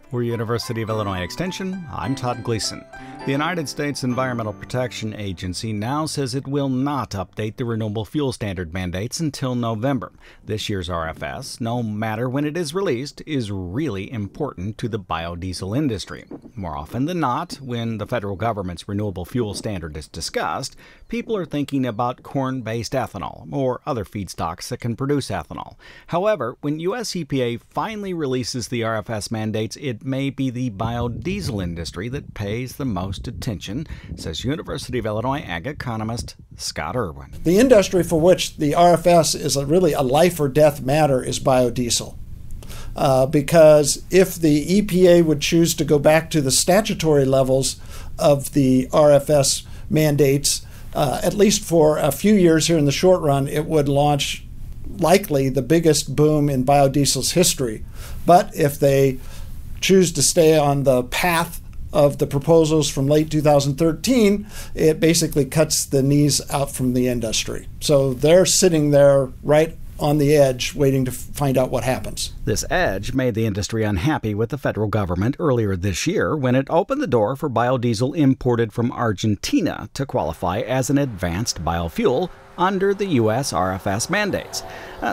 For University of Illinois Extension, I'm Todd Gleason. The United States Environmental Protection Agency now says it will not update the Renewable Fuel Standard mandates until November. This year's RFS, no matter when it is released, is really important to the biodiesel industry. More often than not, when the federal government's Renewable Fuel Standard is discussed, people are thinking about corn-based ethanol or other feedstocks that can produce ethanol. However, when U.S. EPA finally releases the RFS mandates, it may be the biodiesel industry that pays the most attention, says University of Illinois ag economist Scott Irwin. The industry for which the RFS is really a life or death matter is biodiesel. Because if the EPA would choose to go back to the statutory levels of the RFS mandates, at least for a few years here in the short run, it would launch likely the biggest boom in biodiesel's history. But if they choose to stay on the path of the proposals from late 2013, it basically cuts the knees out from the industry. So they're sitting there right on the edge waiting to find out what happens. This edge made the industry unhappy with the federal government earlier this year when it opened the door for biodiesel imported from Argentina to qualify as an advanced biofuel under the U.S. RFS mandates.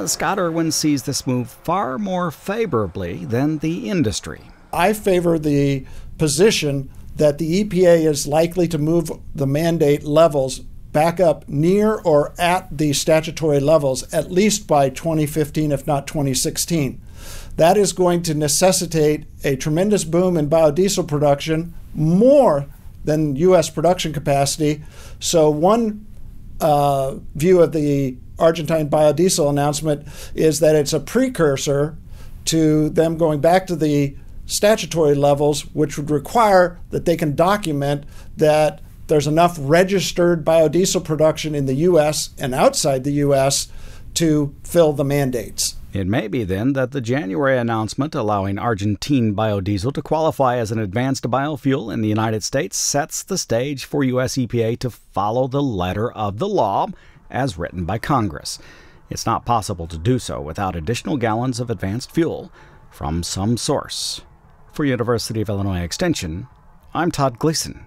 Scott Irwin sees this move far more favorably than the industry. I favor the position that the EPA is likely to move the mandate levels back up near or at the statutory levels, at least by 2015, if not 2016. That is going to necessitate a tremendous boom in biodiesel production, more than U.S. production capacity. So one view of the Argentine biodiesel announcement is that it's a precursor to them going back to the statutory levels, which would require that they can document that there's enough registered biodiesel production in the U.S. and outside the U.S. to fill the mandates. It may be then that the January announcement allowing Argentine biodiesel to qualify as an advanced biofuel in the United States sets the stage for U.S. EPA to follow the letter of the law as written by Congress. It's not possible to do so without additional gallons of advanced fuel from some source. For University of Illinois Extension, I'm Todd Gleason.